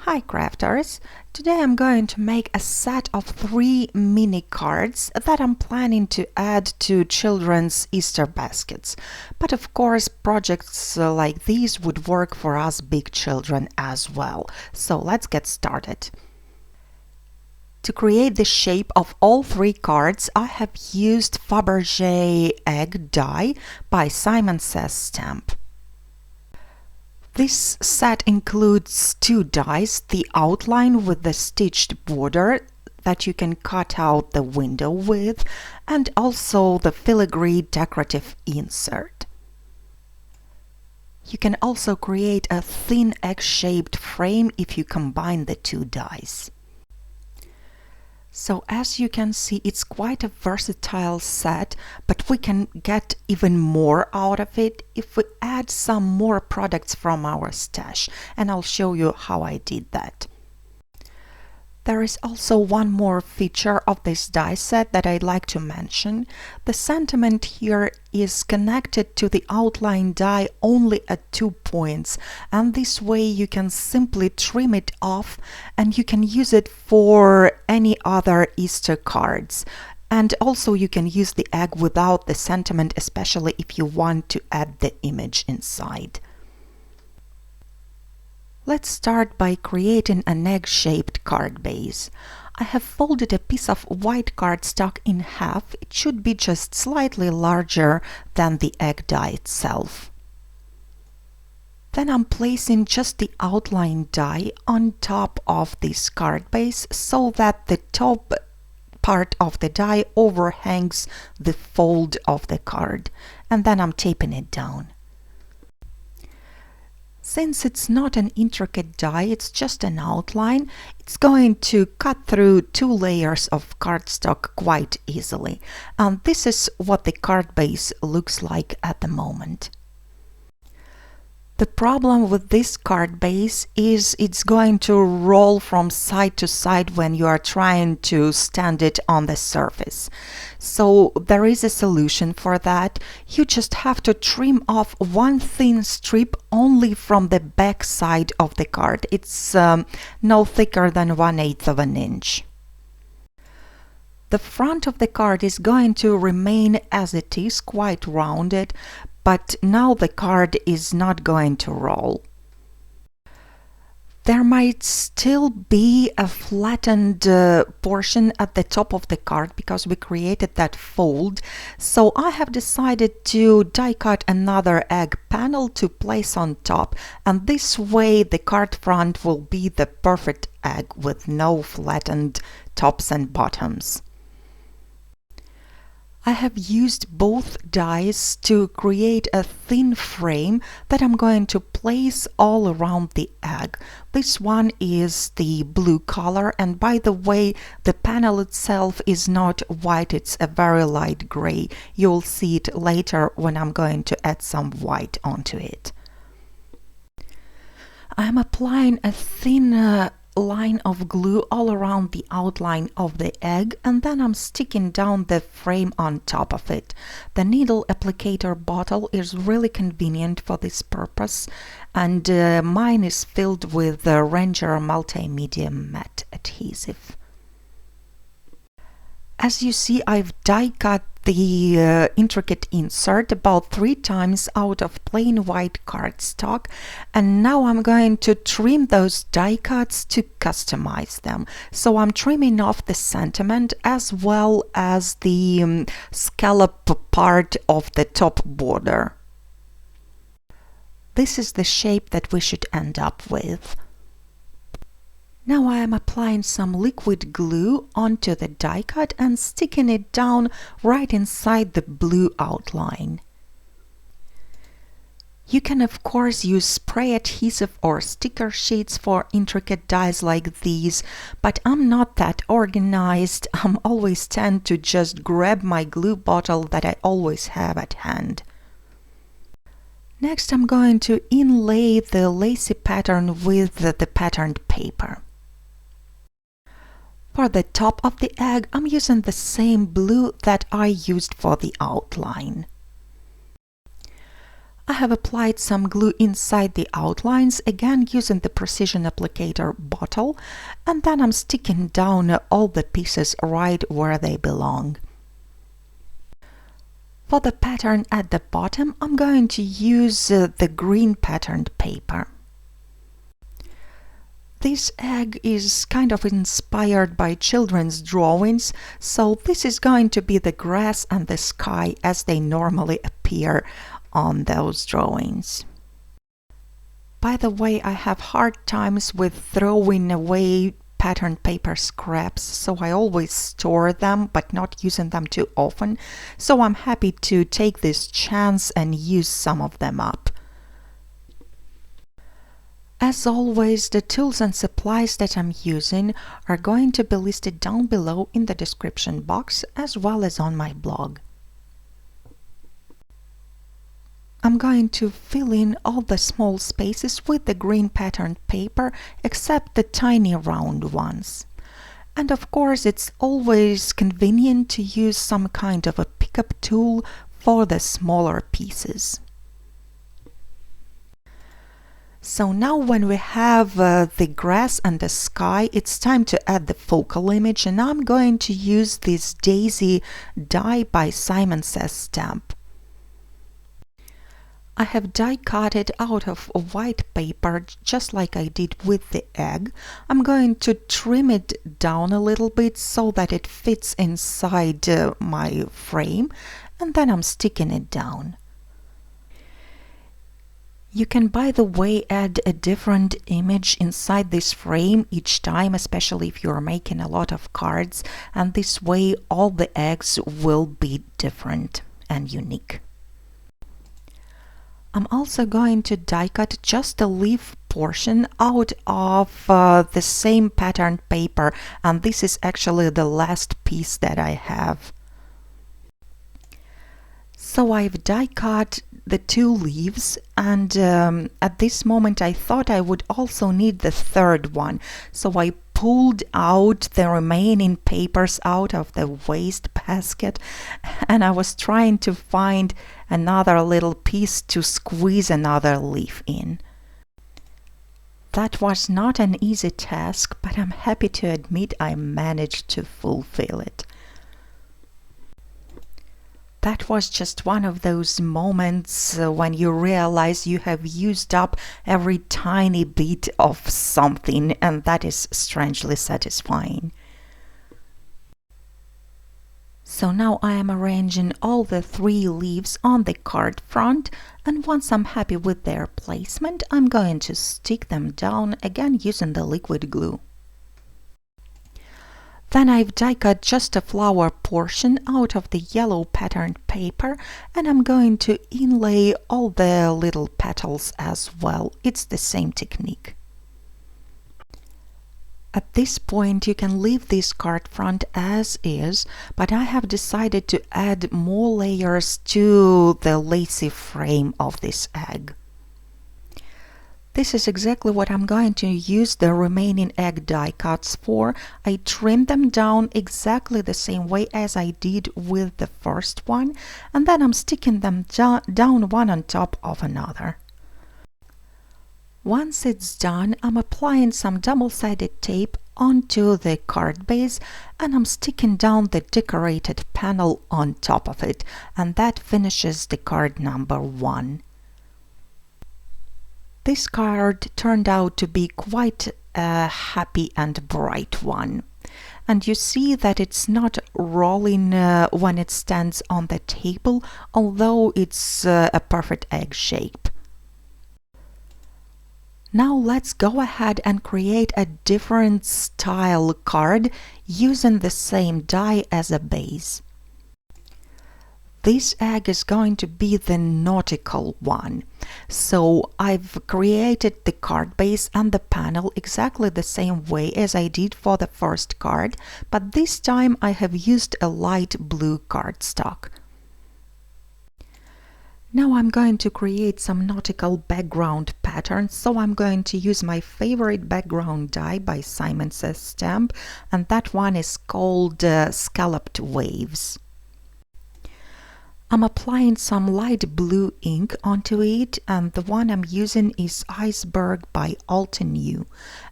Hi crafters! Today I'm going to make a set of 3 mini cards that I'm planning to add to children's Easter baskets. But of course projects like these would work for us big children as well. So let's get started. To create the shape of all 3 cards, I have used FABERGE egg die by Simon Says stamp. This set includes 2 dies, the outline with the stitched border that you can cut out the window with, and also the filigree decorative insert. You can also create a thin egg-shaped frame if you combine the 2 dies. So as you can see, it's quite a versatile set, but we can get even more out of it if we add some more products from our stash, and I'll show you how I did that. There is also one more feature of this die set that I'd like to mention. The sentiment here is connected to the outline die only at 2 points, and this way you can simply trim it off and you can use it for any other Easter cards. And also you can use the egg without the sentiment, especially if you want to add the image inside. Let's start by creating an egg-shaped card base. I have folded a piece of white cardstock in half. It should be just slightly larger than the egg die itself. Then I'm placing just the outline die on top of this card base so that the top part of the die overhangs the fold of the card, and then I'm taping it down. Since it's not an intricate die, it's just an outline, it's going to cut through 2 layers of cardstock quite easily. And this is what the card base looks like at the moment. The problem with this card base is it's going to roll from side to side when you are trying to stand it on the surface. So there is a solution for that. You just have to trim off one thin strip only from the back side of the card. It's no thicker than 1/8 of an inch. The front of the card is going to remain as it is, quite rounded, but now the card is not going to roll. There might still be a flattened portion at the top of the card because we created that fold, so I have decided to die cut another egg panel to place on top, and this way the card front will be the perfect egg with no flattened tops and bottoms. I have used both dies to create a thin frame that I'm going to place all around the egg. This one is the blue color, and by the way, the panel itself is not white, it's a very light gray. You'll see it later when I'm going to add some white onto it. I'm applying a thin line of glue all around the outline of the egg, and then I'm sticking down the frame on top of it. The needle applicator bottle is really convenient for this purpose, and mine is filled with the Ranger Multimedia Matte Adhesive. As you see, I've die cut the intricate insert about 3 times out of plain white cardstock, and now I'm going to trim those die cuts to customize them. So I'm trimming off the sentiment as well as the scallop part of the top border. This is the shape that we should end up with. Now I am applying some liquid glue onto the die cut and sticking it down right inside the blue outline. You can of course use spray adhesive or sticker sheets for intricate dies like these, but I'm not that organized. I always tend to just grab my glue bottle that I always have at hand. Next I'm going to inlay the lacy pattern with the patterned paper. For the top of the egg, I'm using the same blue that I used for the outline. I have applied some glue inside the outlines, again using the Precision Applicator bottle, and then I'm sticking down all the pieces right where they belong. For the pattern at the bottom, I'm going to use the green patterned paper. This egg is kind of inspired by children's drawings, so this is going to be the grass and the sky as they normally appear on those drawings. By the way, I have hard times with throwing away patterned paper scraps, so I always store them but not using them too often, so I'm happy to take this chance and use some of them up. As always, the tools and supplies that I'm using are going to be listed down below in the description box as well as on my blog. I'm going to fill in all the small spaces with the green patterned paper except the tiny round ones. And of course, it's always convenient to use some kind of a pickup tool for the smaller pieces. So now when we have the grass and the sky, it's time to add the focal image, and I'm going to use this Daisy die by Simon Says stamp. I have die cut it out of white paper just like I did with the egg. I'm going to trim it down a little bit so that it fits inside my frame, and then I'm sticking it down. You can, by the way, add a different image inside this frame each time, especially if you're making a lot of cards, and this way all the eggs will be different and unique. I'm also going to die cut just the leaf portion out of the same patterned paper, and this is actually the last piece that I have. So I've die cut the two leaves, and at this moment I thought I would also need the third one, so I pulled out the remaining papers out of the waste basket, and I was trying to find another little piece to squeeze another leaf in. That was not an easy task, but I'm happy to admit I managed to fulfill it. That was just one of those moments when you realize you have used up every tiny bit of something, and that is strangely satisfying. So now I am arranging all the 3 leaves on the card front, and once I'm happy with their placement, I'm going to stick them down again using the liquid glue. Then I've die cut just a flower portion out of the yellow patterned paper, and I'm going to inlay all the little petals as well. It's the same technique. At this point you can leave this card front as is, but I have decided to add more layers to the lacy frame of this egg. This is exactly what I'm going to use the remaining egg die cuts for. I trimmed them down exactly the same way as I did with the first one, and then I'm sticking them down one on top of another. Once it's done, I'm applying some double-sided tape onto the card base, and I'm sticking down the decorated panel on top of it, and that finishes the card number 1. This card turned out to be quite a happy and bright one. And you see that it's not rolling when it stands on the table, although it's a perfect egg shape. Now let's go ahead and create a different style card using the same die as a base. This egg is going to be the nautical one. So I've created the card base and the panel exactly the same way as I did for the first card, but this time I have used a light blue cardstock. Now I'm going to create some nautical background patterns, so I'm going to use my favorite background die by Simon Says stamp, and that one is called Scalloped Waves. I'm applying some light blue ink onto it, and the one I'm using is ICEBERG by Altenew.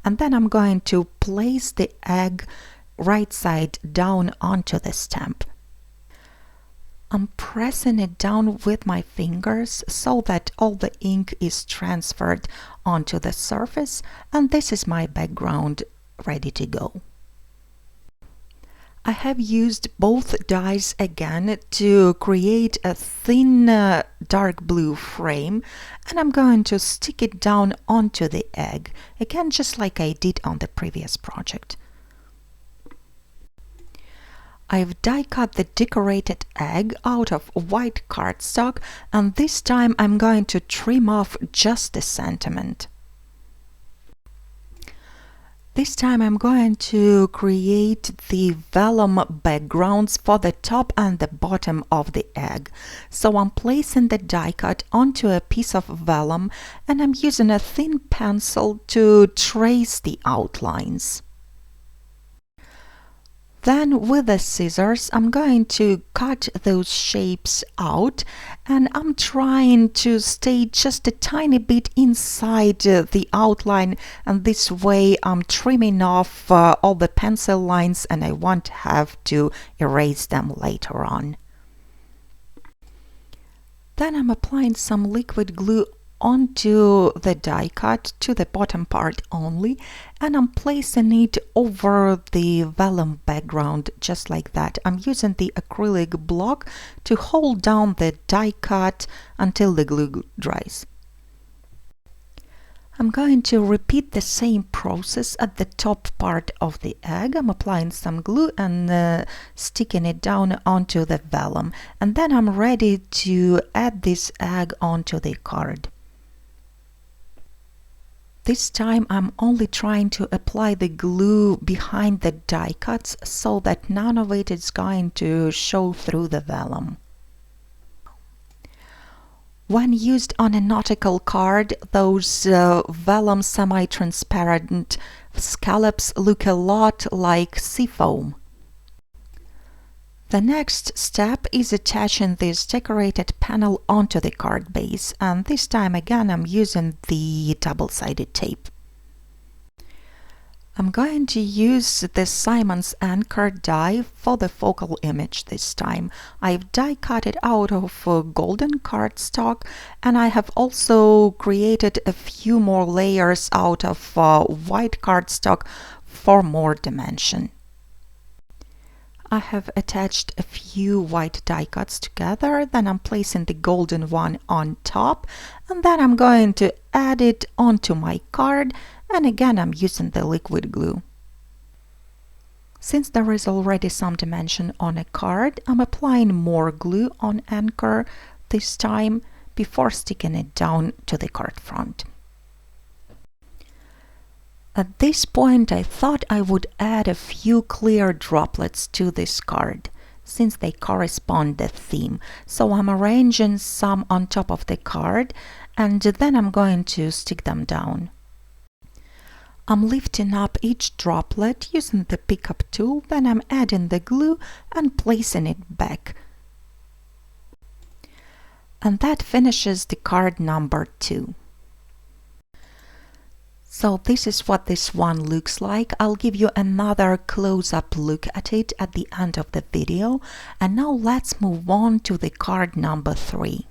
And then I'm going to place the egg right side down onto the stamp. I'm pressing it down with my fingers so that all the ink is transferred onto the surface, and this is my background ready to go. I have used both dyes again to create a thin dark blue frame, and I'm going to stick it down onto the egg, again just like I did on the previous project. I've die cut the decorated egg out of white cardstock, and this time I'm going to trim off just a centimeter. This time I'm going to create the vellum backgrounds for the top and the bottom of the egg. So I'm placing the die cut onto a piece of vellum, and I'm using a thin pencil to trace the outlines. Then with the scissors I'm going to cut those shapes out, and I'm trying to stay just a tiny bit inside the outline, and this way I'm trimming off all the pencil lines and I won't have to erase them later on. Then I'm applying some liquid glue onto the die cut to the bottom part only, and I'm placing it over the vellum background just like that. I'm using the acrylic block to hold down the die cut until the glue dries. I'm going to repeat the same process at the top part of the egg. I'm applying some glue and sticking it down onto the vellum, and then I'm ready to add this egg onto the card. This time I'm only trying to apply the glue behind the die cuts so that none of it is going to show through the vellum. When used on a nautical card, those vellum semi-transparent scallops look a lot like sea foam. The next step is attaching this decorated panel onto the card base, and this time again I'm using the double-sided tape. I'm going to use the Simon's Anchor die for the focal image this time. I've die cut it out of golden cardstock, and I have also created a few more layers out of white cardstock for more dimension. I have attached a few white die cuts together, then I'm placing the golden one on top, and then I'm going to add it onto my card, and again I'm using the liquid glue. Since there is already some dimension on a card, I'm applying more glue on Anchor this time before sticking it down to the card front. At this point I thought I would add a few clear droplets to this card, since they correspond the theme. So I'm arranging some on top of the card, and then I'm going to stick them down. I'm lifting up each droplet using the pickup tool, then I'm adding the glue and placing it back. And that finishes the card number 2. So this is what this one looks like. I'll give you another close-up look at it at the end of the video. And now let's move on to the card number 3.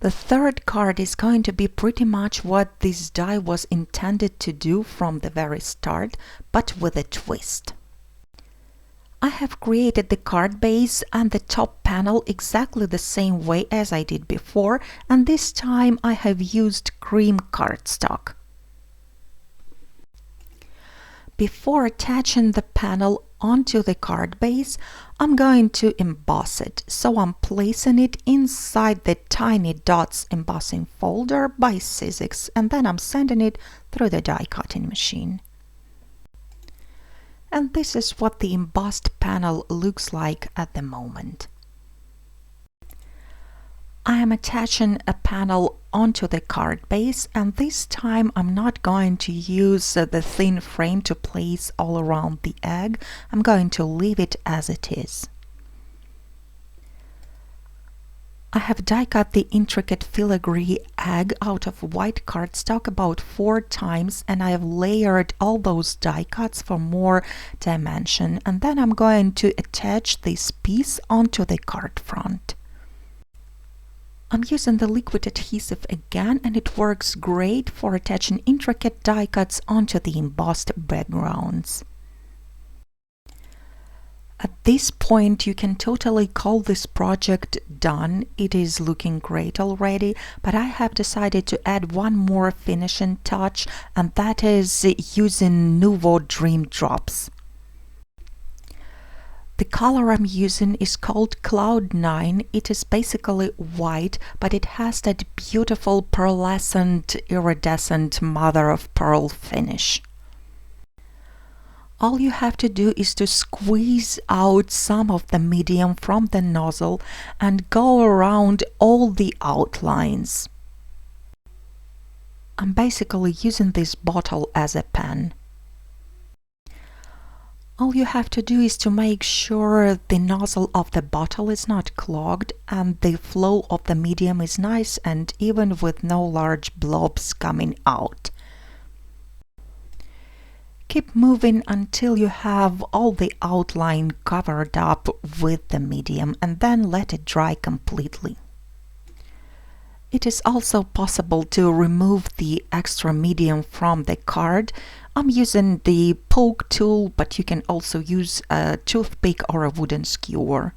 The third card is going to be pretty much what this die was intended to do from the very start, but with a twist. I have created the card base and the top panel exactly the same way as I did before, and this time I have used cream cardstock. Before attaching the panel onto the card base, I'm going to emboss it, so I'm placing it inside the tiny dots embossing folder by Sizzix, and then I'm sending it through the die cutting machine. And this is what the embossed panel looks like at the moment. I am attaching a panel onto the card base, and this time I'm not going to use the thin frame to place all around the egg. I'm going to leave it as it is. I have die cut the intricate filigree egg out of white cardstock about 4 times, and I have layered all those die cuts for more dimension, and then I'm going to attach this piece onto the card front. I'm using the liquid adhesive again, and it works great for attaching intricate die cuts onto the embossed backgrounds. At this point, you can totally call this project done. It is looking great already, but I have decided to add one more finishing touch, and that is using Nouveau Dream Drops. The color I'm using is called Cloud 9. It is basically white, but it has that beautiful pearlescent, iridescent mother of pearl finish. All you have to do is to squeeze out some of the medium from the nozzle and go around all the outlines. I'm basically using this bottle as a pen. All you have to do is to make sure the nozzle of the bottle is not clogged and the flow of the medium is nice and even with no large blobs coming out. Keep moving until you have all the outline covered up with the medium and then let it dry completely. It is also possible to remove the extra medium from the card. I'm using the poke tool, but you can also use a toothpick or a wooden skewer.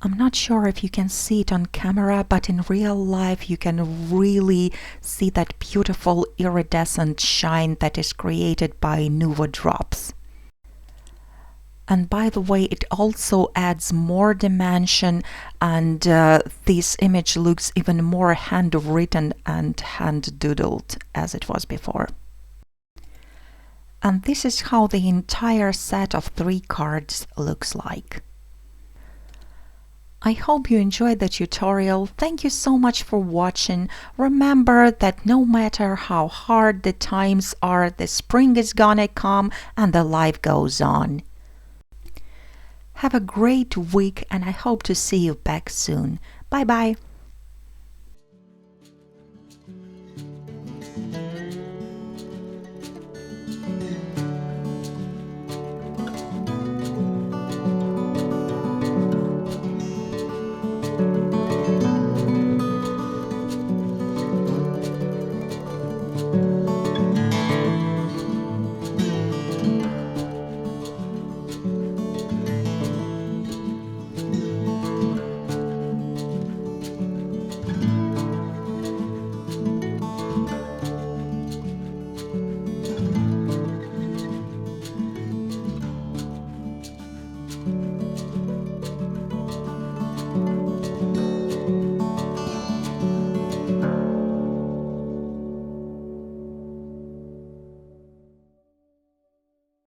I'm not sure if you can see it on camera, but in real life you can really see that beautiful iridescent shine that is created by Nouveau drops. And by the way, it also adds more dimension, and this image looks even more handwritten and hand-doodled as it was before. And this is how the entire set of 3 cards looks like. I hope you enjoyed the tutorial. Thank you so much for watching. Remember that no matter how hard the times are, the spring is gonna come and the life goes on. Have a great week, and I hope to see you back soon. Bye bye.